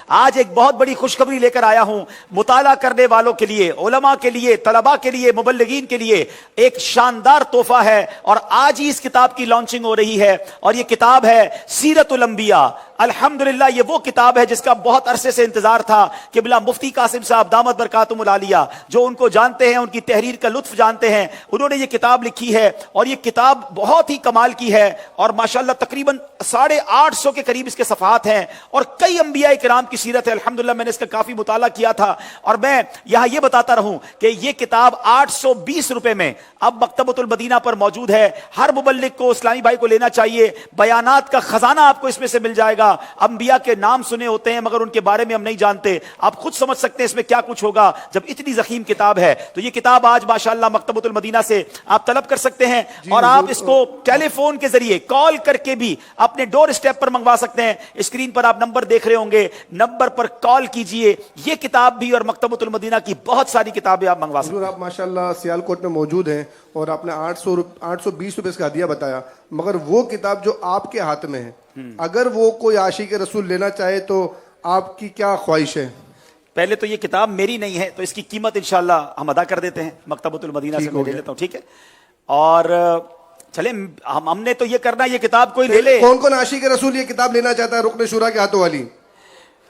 آج ایک بہت بڑی خوشخبری لے کر آیا ہوں مطالعہ کرنے والوں کے لیے، علماء کے لیے، طلباء کے لیے، مبلغین کے لیے ایک شاندار تحفہ ہے، اور آج ہی اس کتاب کی لانچنگ ہو رہی ہے، اور یہ کتاب ہے سیرت الانبیاء۔ الحمدللہ یہ وہ کتاب ہے جس کا بہت عرصے سے انتظار تھا کہ بلا مفتی قاسم صاحب دامت برکاتہم العالیہ، جو ان کو جانتے ہیں، ان کی تحریر کا لطف جانتے ہیں، انہوں نے یہ کتاب لکھی ہے، اور یہ کتاب بہت ہی کمال کی ہے، اور ماشاءاللہ تقریباً 850 کے قریب اس کے صفحات ہیں، اور کئی انبیاء کرام کی سیرت ہے۔ الحمدللہ میں نے اس کا کافی مطالعہ کیا تھا، اور میں یہاں یہ بتاتا رہوں کہ یہ کتاب 820 روپے میں اب مکتبۃ المدینہ پر موجود ہے۔ ہر مبلغ کو، اسلامی بھائی کو لینا چاہیے، بیانات کا خزانہ آپ کو اس میں سے مل جائے گا۔ انبیاء کے نام سنے ہوتے ہیں مگر ان کے بارے میں ہم نہیں جانتے، آپ خود سمجھ سکتے ہیں اس میں کیا کچھ ہوگا جب اتنی ضخیم کتاب ہے۔ تو یہ کتاب آج ماشاءاللہ مکتبۃ المدینہ سے آپ طلب کر سکتے ہیں، اور آپ اس کو ٹیلی فون کے ذریعے کال کر کے بھی اپنے ڈور اسٹیپ پر منگوا سکتے ہیں۔ اسکرین پر آپ نمبر دیکھ رہے ہوں گے، نمبر پر کال کیجئے، یہ کتاب بھی اور مکتبۃ المدینہ کی بہت ساری کتابیں آپ منگوا سکتے ہیں۔ آپ ماشاءاللہ سیالکوٹ میں موجود ہیں، اور آپ نے 820 روپے اس کا ہدیہ بتایا، مگر وہ کتاب جو آپ کے ہاتھ میں ہے، اگر وہ کوئی عاشق رسول لینا چاہے تو آپ کی کیا خواہش ہے؟ پہلے تو یہ کتاب میری نہیں ہے، تو اس کی قیمت انشاءاللہ ہم ادا کر دیتے ہیں، مکتبۃ المدینہ سے میں لے لیتا ہوں، ٹھیک ہے؟ اور چلیں ہم نے تو یہ کرنا، یہ کتاب کوئی لے لے۔ کون کون عاشق رسول یہ کتاب لینا چاہتا ہے رکن شورا کے ہاتھوں والی؟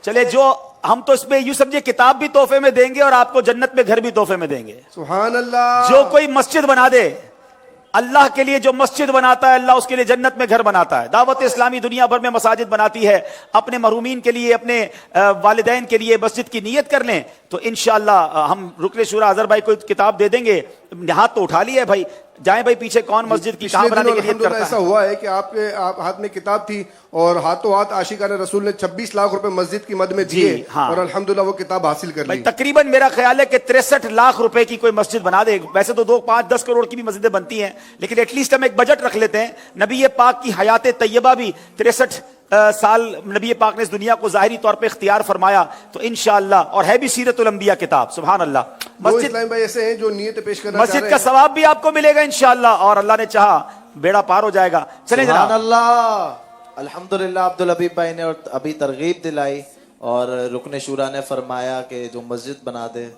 چلے جو ہم تو اس میں یوں سمجھے کتاب بھی تحفے میں دیں گے اور آپ کو جنت میں گھر بھی تحفے میں دیں گے۔ سبحان اللہ۔ جو کوئی مسجد بنا دے، اللہ کے لیے جو مسجد بناتا ہے اللہ اس کے لیے جنت میں گھر بناتا ہے۔ دعوت اسلامی دنیا بھر میں مساجد بناتی ہے، اپنے محرومین کے لیے، اپنے والدین کے لیے مسجد کی نیت کر لیں تو انشاءاللہ ہم رکن شورا اظہر بھائی کو کتاب دے دیں گے۔ ہاتھ تو اٹھا لیا ہے بھائی، جائیں بھائی پیچھے کون مسجد کی کہاں بنانے کی نیت کرتا ہے۔ ایسا ہوا ہے کہ آپ کے ہاتھ میں کتاب تھی اور ہاتھوں ہاتھ عاشقان رسول نے 26 لاکھ روپے مسجد کی مد میں دیے، اور الحمدللہ وہ کتاب حاصل کر لی۔ تقریباً میرا خیال ہے کہ 63 لاکھ روپے کی کوئی مسجد بنا دے۔ ویسے تو 2، 5، 10 کروڑ کی بھی مسجدیں بنتی ہیں، لیکن ایٹ لیسٹ ہم ایک بجٹ رکھ لیتے ہیں۔ نبی پاک کی حیات طیبہ بھی 63 سال نبی پاک نے اس دنیا کو ظاہری طور پہ اختیار فرمایا، تو انشاءاللہ، اور ہے بھی سیرت الانبیاء کتاب، سبحان اللہ۔ مسجد اسلام بھائی ایسے ہیں جو نیت پیش کرنا چاہ رہے ہیں، مسجد کا ثواب بھی آپ کو ملے گا انشاءاللہ، اور اللہ نے چاہا بیڑا پار ہو جائے گا۔ چلیں جناب، سبحان اللہ۔ الحمدللہ عبدالحبیب بھائی نے ابھی ترغیب دلائی، اور رکن شورا نے فرمایا کہ جو مسجد بنا دے،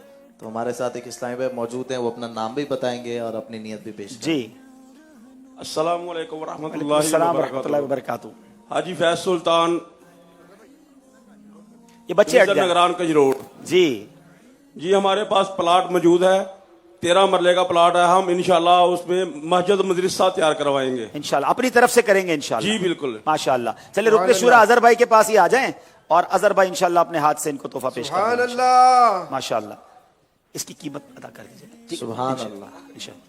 تو ہمارے ساتھ ایک اسلامی بھائی موجود ہیں، وہ اپنا نام بھی بتائیں گے اور اپنی نیت بھی پیش کریں گے۔ جی السلام علیکم ورحمۃ السلام ورحمۃ اللہ اللہ وبرکاتہ۔ حاجی فیض سلطان، یہ بچے ہٹ جائیں۔ نگران کج روڈ۔ جی جی ہمارے پاس پلاٹ موجود ہے، 13 مرلے کا پلاٹ ہے، ہم انشاءاللہ اس میں مسجد مدرسہ تیار کروائیں گے انشاءاللہ، اپنی طرف سے کریں گے انشاءاللہ۔ جی بالکل۔ ماشاءاللہ۔ چلے رکن شورا اظہر بھائی کے پاس ہی آ جائیں، اور اظہر بھائی انشاءاللہ اپنے ہاتھ سے ان کو تحفہ پیش کریں۔ سبحان اللہ۔ ماشاءاللہ، اس کی قیمت ادا کر دیجیے۔ سبحان اللہ۔ انشاءاللہ،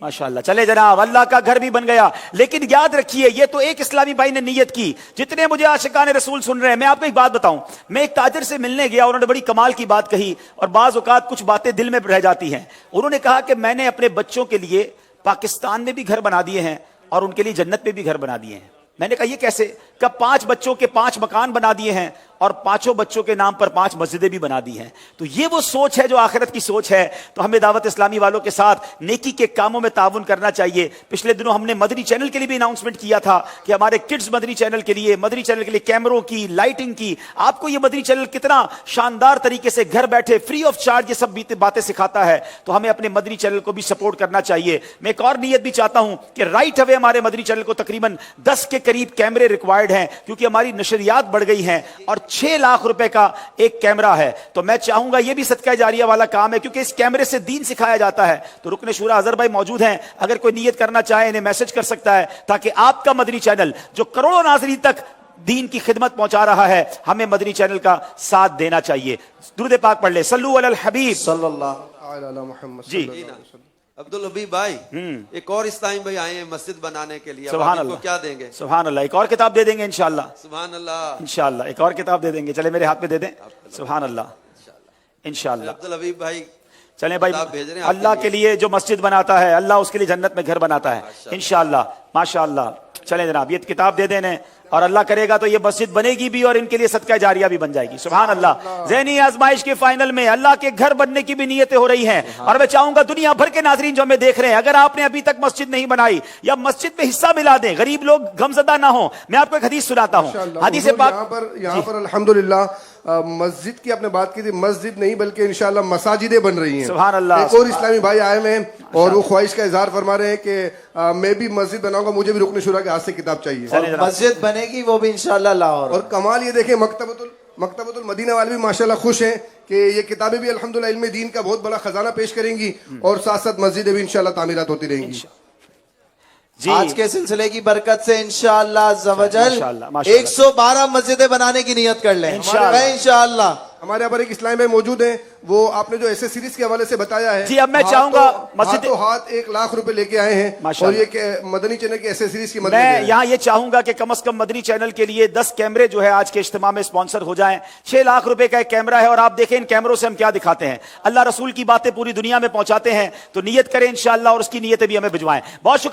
ماشاءاللہ۔ چلے جناب، اللہ کا گھر بھی بن گیا، لیکن یاد رکھیے یہ تو ایک اسلامی بھائی نے نیت کی۔ جتنے مجھے عاشقان رسول سن رہے ہیں، میں آپ کو ایک بات بتاؤں، میں ایک تاجر سے ملنے گیا، انہوں نے بڑی کمال کی بات کہی، اور بعض اوقات کچھ باتیں دل میں رہ جاتی ہیں۔ انہوں نے کہا کہ میں نے اپنے بچوں کے لیے پاکستان میں بھی گھر بنا دیے ہیں اور ان کے لیے جنت میں بھی گھر بنا دیے ہیں۔ میں نے کہا یہ کیسے؟ کہ 5 بچوں کے 5 مکان بنا دیے ہیں، اور 5 بچوں کے نام پر 5 مسجدیں بھی بنا دی ہیں۔ تو یہ وہ سوچ ہے جو آخرت کی سوچ ہے۔ تو ہمیں دعوت اسلامی والوں کے ساتھ نیکی کے کاموں میں تعاون کرنا چاہیے۔ پچھلے دنوں ہم نے مدنی چینل کے لیے بھی اناؤنسمنٹ کیا تھا کہ ہمارے کڈز مدنی چینل کے لیے کیمروں کی، لائٹنگ کی، آپ کو یہ مدنی چینل کتنا شاندار طریقے سے گھر بیٹھے فری آف چارج یہ سب باتیں سکھاتا ہے، تو ہمیں اپنے مدنی چینل کو بھی سپورٹ کرنا چاہیے۔ میں ایک اور نیت بھی چاہتا ہوں کہ رائٹ اوے ہمارے مدنی چینل کو تقریباً 10 کے قریب کیمرے ریکوائرڈ ہیں، کیونکہ ہماری نشریات بڑھ گئی ہیں، اور 6 لاکھ روپے کا ایک کیمرہ ہے۔ تو میں چاہوں گا یہ بھی صدقہ جاریہ والا کام ہے، کیونکہ اس کیمرے سے دین سکھایا جاتا ہے۔ تو رکن شورا اظہر بھائی موجود ہیں، اگر کوئی نیت کرنا چاہے انہیں میسج کر سکتا ہے، تاکہ آپ کا مدنی چینل جو کروڑوں ناظرین تک دین کی خدمت پہنچا رہا ہے، ہمیں مدنی چینل کا ساتھ دینا چاہیے۔ درود پاک پڑھ لیں، صلو علی الحبیب صلی اللہ علی محمد۔ جی عبدالحبیب بھائی، ایک اور اسلامی بھائی آئے ہیں مسجد بنانے کے لیے، سبحان آپ ان کو اللہ، کیا دیں گے؟ سبحان اللہ، ایک اور کتاب دے دیں گے انشاءاللہ۔ سبحان اللہ، انشاءاللہ ایک اور کتاب دے دیں گے۔ چلے میرے ہاتھ میں دے دیں، سبحان اللہ، انشاءاللہ۔ عبدالحبیب بھائی چلیں بھائی، کتاب بھیج رہے ہیں آپ اللہ کے کے لیے جو مسجد بناتا ہے اللہ اس کے لیے جنت میں گھر بناتا ہے انشاءاللہ، ماشاءاللہ۔ چلیں جناب، یہ کتاب دے دیں، اور اللہ کرے گا تو یہ مسجد بنے گی بھی اور ان کے لیے صدقہ جاریہ بھی بن جائے گی. سبحان اللہ. ذہنی آزمائش کے فائنل میں اللہ کے گھر بننے کی بھی نیتیں ہو رہی ہیں, اور میں چاہوں گا دنیا بھر کے ناظرین جو ہمیں دیکھ رہے ہیں, اگر آپ نے ابھی تک مسجد نہیں بنائی یا مسجد میں حصہ ملا دیں, غریب لوگ غمزدہ نہ ہوں. میں آپ کو ایک حدیث سناتا ہوں. حدیث پاک یہاں پر الحمدللہ مسجد کی آپ نے بات کی تھی, مسجد نہیں بلکہ انشاءاللہ مساجدیں بن رہی ہیں. سبحان اللہ. ایک اور اسلامی بھائی آئے ہوئے ہیں اور وہ خواہش کا اظہار فرما رہے ہیں کہ میں بھی مسجد بناؤں گا, مجھے بھی رکن شورا کے ہاتھ سے کتاب چاہیے. مسجد بنے گی وہ بھی انشاءاللہ لاہور. اور کمال یہ دیکھیں, مکتبۃ المدینہ والے بھی ماشاءاللہ خوش ہیں کہ یہ کتابیں بھی الحمدللہ علم دین کا بہت بڑا خزانہ پیش کریں گی, اور ساتھ ساتھ مسجدیں بھی انشاءاللہ تعمیرات ہوتی رہیں گی. آج کے سلسلے کی برکت سے انشاءاللہ عز و جل ماشاءاللہ. 112 مسجدیں بنانے کی نیت کر لیں انشاءاللہ. ہمارے یہاں پر ایک اسلامی بھائی موجود ہیں, وہ آپ نے جو ایسے سیریز کے حوالے سے بتایا ہے, جی اب میں چاہوں گا مسجد ہاتھ 1 لاکھ روپے لے کے آئے ہیں, اور یہ کہ مدنی چینل کے ایسے سیریز کی مدد میں یہاں یہ چاہوں گا کہ کم از کم مدنی چینل کے لیے 10 کیمرے جو ہے آج کے اجتماع میں اسپانسر ہو جائیں. 6 لاکھ روپے کا ایک کیمرہ ہے, اور آپ دیکھیں ان کیمروں سے ہم کیا دکھاتے ہیں. اللہ رسول کی باتیں پوری دنیا میں پہنچاتے ہیں, تو نیت کریں انشاءاللہ اور اس کی نیتیں بھی ہمیں بھجوائیں. بہت شکریہ.